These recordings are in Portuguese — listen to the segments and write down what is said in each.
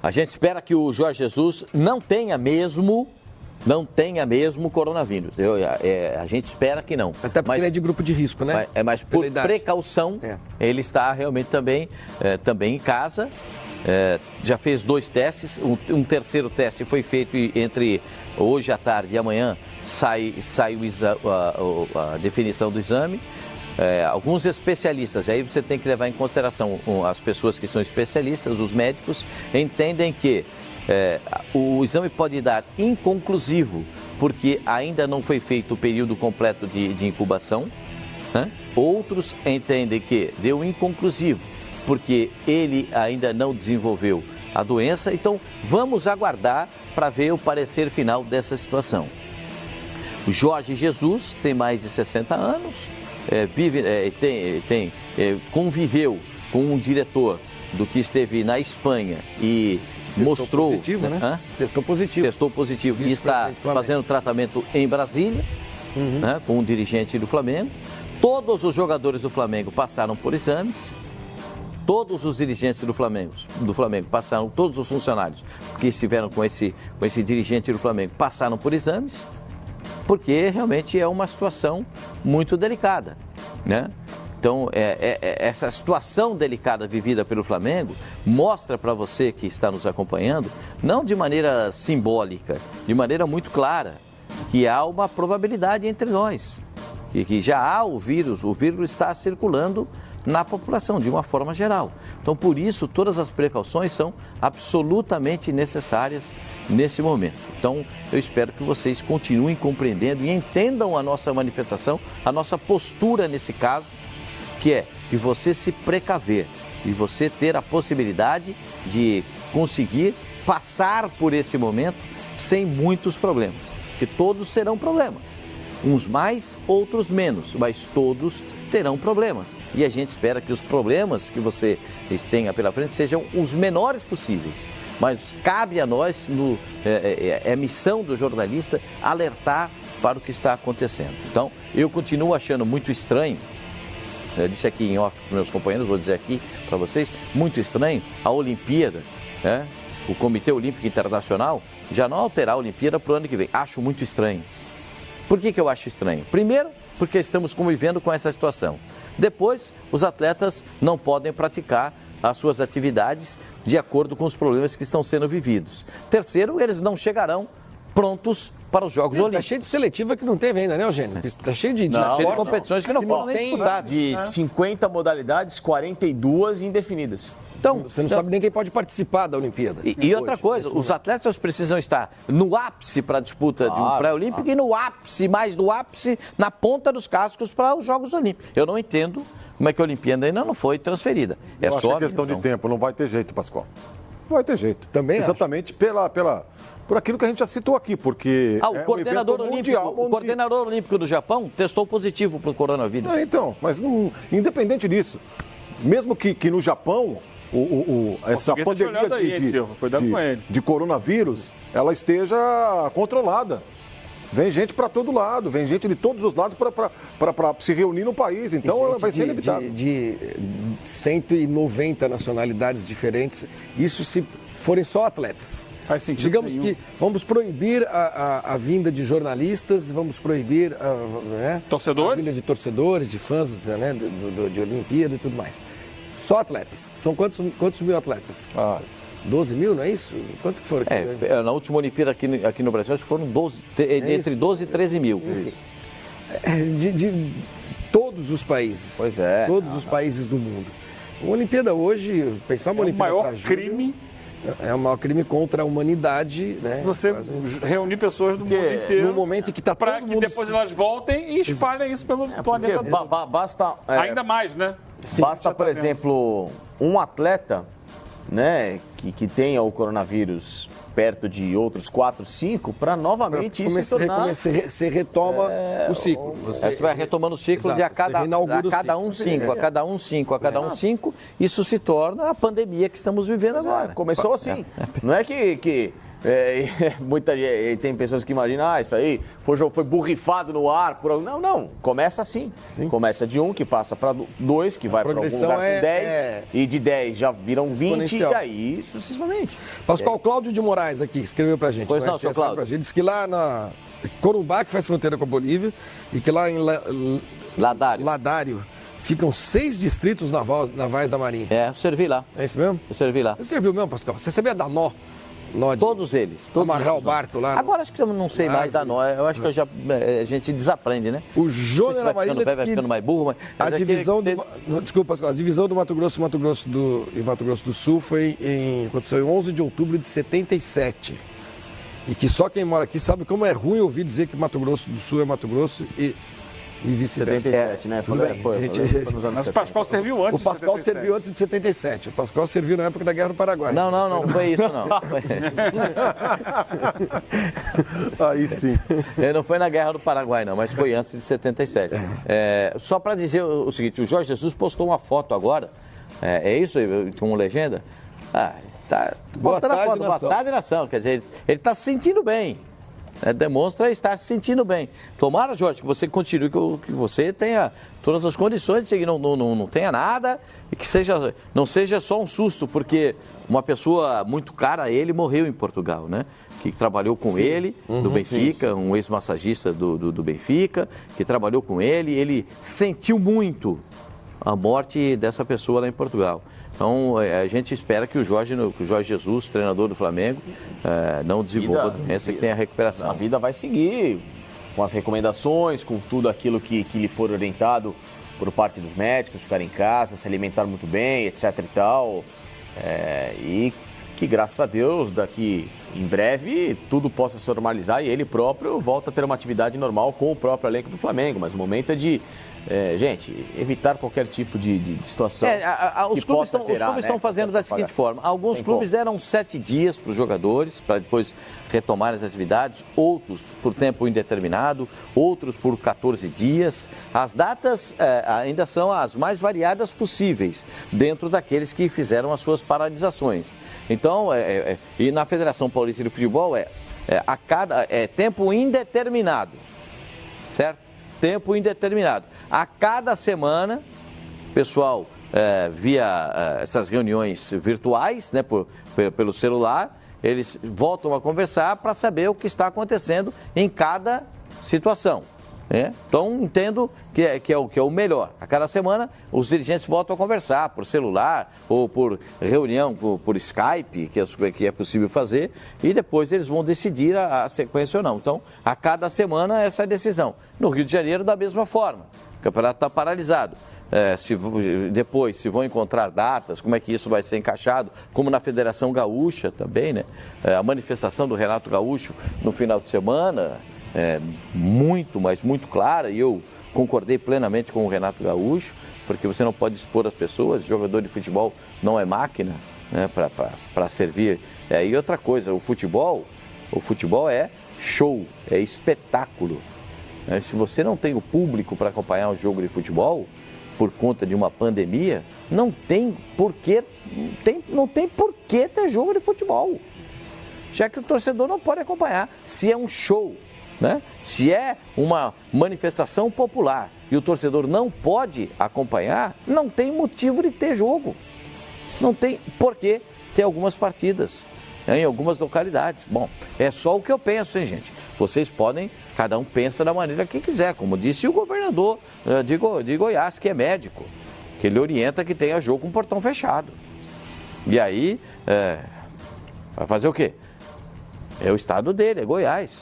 A gente espera que o Jorge Jesus não tenha mesmo coronavírus. A gente espera que não. Até porque ele é de grupo de risco, né? Mas por precaução, ele está realmente também em casa. Já fez 2 testes, um terceiro teste foi feito entre hoje à tarde e amanhã sai a definição do exame. Alguns especialistas, aí você tem que levar em consideração as pessoas que são especialistas, os médicos, entendem que o exame pode dar inconclusivo, porque ainda não foi feito o período completo de incubação, né? Outros entendem que deu inconclusivo, porque ele ainda não desenvolveu a doença. Então, vamos aguardar para ver o parecer final dessa situação. O Jorge Jesus tem mais de 60 anos, conviveu com um diretor do que esteve na Espanha e mostrou... Positivo, né? Testou positivo. E está fazendo tratamento em Brasília, né, com um dirigente do Flamengo. Todos os jogadores do Flamengo passaram por exames. Todos os dirigentes do Flamengo passaram, todos os funcionários que estiveram com esse dirigente do Flamengo passaram por exames, porque realmente é uma situação muito delicada, né? Então, essa situação delicada vivida pelo Flamengo mostra para você que está nos acompanhando, não de maneira simbólica, de maneira muito clara, que há uma probabilidade entre nós, que já há o vírus está circulando na população, de uma forma geral. Então, por isso, todas as precauções são absolutamente necessárias nesse momento. Então, eu espero que vocês continuem compreendendo e entendam a nossa manifestação, a nossa postura nesse caso, que é de você se precaver e você ter a possibilidade de conseguir passar por esse momento sem muitos problemas, porque todos terão problemas. Uns mais, outros menos, mas todos terão problemas. E a gente espera que os problemas que você tenha pela frente sejam os menores possíveis. Mas cabe a nós, é missão do jornalista, alertar para o que está acontecendo. Então, eu continuo achando muito estranho, eu disse aqui em off para meus companheiros, vou dizer aqui para vocês, muito estranho a Olimpíada, né? O Comitê Olímpico Internacional já não alterar a Olimpíada para o ano que vem. Acho muito estranho. Por que eu acho estranho? Primeiro, porque estamos convivendo com essa situação. Depois, os atletas não podem praticar as suas atividades de acordo com os problemas que estão sendo vividos. Terceiro, eles não chegarão prontos para os Jogos Olímpicos. Está cheio de seletiva que não teve ainda, né, Eugênio? Está cheio de competições que não foram nem disputadas. De 50 modalidades, 42 indefinidas. Então, você não sabe nem quem pode participar da Olimpíada. E outra coisa, os atletas precisam estar no ápice para a disputa de um pré-olímpico e no ápice, mais do ápice, na ponta dos cascos para os Jogos Olímpicos. Eu não entendo como é que a Olimpíada ainda não foi transferida. Eu acho que é questão de tempo, não vai ter jeito, Pascoal. Não vai ter jeito. Também exatamente por aquilo que a gente já citou aqui, porque o coordenador olímpico do Japão testou positivo para o coronavírus. Então, mas independente disso, mesmo que no Japão essa pandemia de coronavírus, ela esteja controlada. Vem gente para todo lado, vem gente de todos os lados para se reunir no país. Então ela vai ser inevitável. De 190 nacionalidades diferentes, isso se forem só atletas. Faz sentido. Digamos que vamos proibir a vinda de jornalistas, vamos proibir torcedores? A vinda de torcedores, de fãs, né, de Olimpíada e tudo mais. Só atletas. São quantos mil atletas? 12 mil, não é isso? Quanto que foram? Na última Olimpíada aqui no Brasil, acho que foram entre 12 e 13 mil. De todos os países. Pois é. Todos os países do mundo. Uma Olimpíada hoje, pensar uma Olimpíada o maior crime. É o maior crime contra a humanidade, né? Você reunir pessoas do mundo inteiro. No momento em que está para que depois elas voltem e espalhem isso pelo planeta todo. Basta... Ainda mais, né? Sim, basta, por exemplo, um atleta, né, que tenha o coronavírus perto de outros 4, 5, para novamente isso se tornar... Você retoma o ciclo. Você vai retomando o ciclo de a cada um 5. Isso se torna a pandemia que estamos vivendo agora. Começou assim. Não é que Muita gente, tem pessoas que imaginam, isso aí foi borrifado no ar. Não. Começa assim. Sim. Começa de 1, que passa para 2, que vai para algum lugar com 10, e de 10 já viram 20, e aí sucessivamente. Pascoal, Cláudio de Moraes aqui, escreveu pra gente. Pois não, seu Cláudio. Ele disse que lá na Corumbá, que faz fronteira com a Bolívia, e que lá em Ladário ficam 6 distritos navais da Marinha. Eu servi lá. É isso mesmo? Eu servi lá. Você serviu mesmo, Pascoal? Você sabia dar nó? Todos eles. Amarrar o barco lá. Agora acho que eu não sei mais dar nó. Eu acho que a gente desaprende, né? O Jônio da Marinha vai ficando mais burro, mas a divisão Desculpa, Pascoal. A divisão do Mato Grosso e Mato Grosso doSul aconteceu em 11 de outubro de 77. E que só quem mora aqui sabe como é ruim ouvir dizer que Mato Grosso do Sul é Mato Grosso e vice-versa. 77, né? Mas o Pascoal serviu antes de 77. O Pascoal serviu antes de 77. O Pascoal serviu na época da Guerra do Paraguai. Não foi isso, não. Aí sim. Ele não foi na Guerra do Paraguai, não, mas foi antes de 77. Só para dizer o seguinte, o Jorge Jesus postou uma foto agora, é isso, com legenda? Boa tarde, nação. Quer dizer, ele está se sentindo bem. Demonstra estar se sentindo bem. Tomara, Jorge, que você continue, que você tenha todas as condições de seguir, não tenha nada e que não seja só um susto, porque uma pessoa muito cara a ele morreu em Portugal, né? Que trabalhou com ele, do Benfica, um ex-massagista do Benfica, que trabalhou com ele sentiu muito a morte dessa pessoa lá em Portugal. Então, a gente espera que o Jorge Jesus, treinador do Flamengo, não desenvolva a doença e tenha a recuperação. A vida vai seguir com as recomendações, com tudo aquilo que lhe for orientado por parte dos médicos, ficar em casa, se alimentar muito bem, etc e tal. E que, graças a Deus, daqui em breve, tudo possa se normalizar e ele próprio volta a ter uma atividade normal com o próprio elenco do Flamengo. Mas o momento é de... gente, evitar qualquer tipo de situação. Os clubes estão fazendo da seguinte forma: alguns clubes deram 7 dias para os jogadores, para depois retomarem as atividades, outros por tempo indeterminado, outros por 14 dias. As datas ainda são as mais variadas possíveis, dentro daqueles que fizeram as suas paralisações. Então, e na Federação Paulista de Futebol é tempo indeterminado, certo? Tempo indeterminado. A cada semana, pessoal, via essas reuniões virtuais, né, pelo celular, eles voltam a conversar para saber o que está acontecendo em cada situação. Então, entendo que é o melhor. A cada semana, os dirigentes voltam a conversar por celular ou por reunião, por Skype, que é possível fazer, e depois eles vão decidir a sequência ou não. Então, a cada semana, essa é a decisão. No Rio de Janeiro, da mesma forma. O campeonato está paralisado. Depois, se vão encontrar datas, como é que isso vai ser encaixado, como na Federação Gaúcha também, né? A manifestação do Renato Gaúcho no final de semana... mas muito clara, e eu concordei plenamente com o Renato Gaúcho, porque você não pode expor as pessoas, jogador de futebol não é máquina, né, para servir. E outra coisa, o futebol é show, é espetáculo. Se você não tem o público para acompanhar um jogo de futebol, por conta de uma pandemia, não tem porquê ter jogo de futebol, já que o torcedor não pode acompanhar. Se é um show, né? Se é uma manifestação popular e o torcedor não pode acompanhar, não tem motivo de ter jogo. Não tem porquê ter algumas partidas, né, em algumas localidades. Bom, é só o que eu penso, hein, gente? Vocês podem, cada um pensa da maneira que quiser, como disse o governador de Goiás, que é médico, que ele orienta que tenha jogo com portão fechado. E aí, vai fazer o quê? É o estado dele, é Goiás.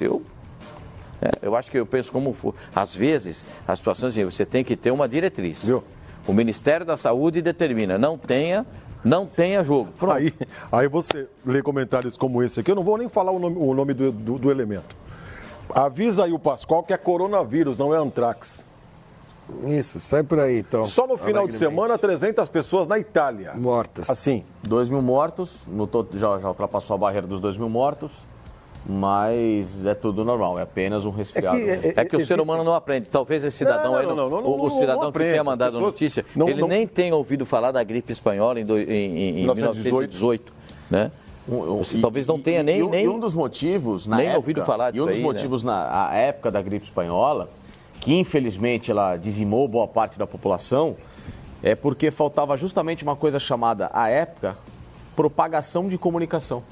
Eu acho que eu penso como, às vezes, as situações assim, você tem que ter uma diretriz. Viu? O Ministério da Saúde determina, não tenha jogo. Pronto. Aí você lê comentários como esse aqui, eu não vou nem falar o nome do elemento. Avisa aí o Pascoal que é coronavírus, não é antrax. Isso, sai por aí então. Só no final de semana, 300 pessoas na Itália. Mortas. Assim. 2.000 mortos, já ultrapassou a barreira dos 2.000 mortos. Mas é tudo normal, é apenas um resfriado. É que o ser humano não aprende. Talvez esse cidadão o cidadão que tenha mandado a notícia, ele nem tenha ouvido falar da gripe espanhola em 1918, né? Talvez não tenha nem um dos motivos na nem época, ouvido falar disso. E um dos aí, motivos na época da gripe espanhola, que infelizmente ela dizimou boa parte da população, é porque faltava justamente uma coisa chamada, à época, propagação de comunicação.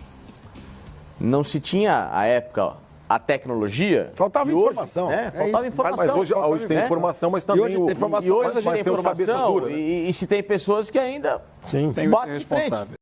Não se tinha, à época, a tecnologia. Faltava informação. Faltava informação. Mas hoje tem informação, mas também hoje tem informação, e hoje tem informação. E se tem pessoas que ainda tem batem de frente. responsável.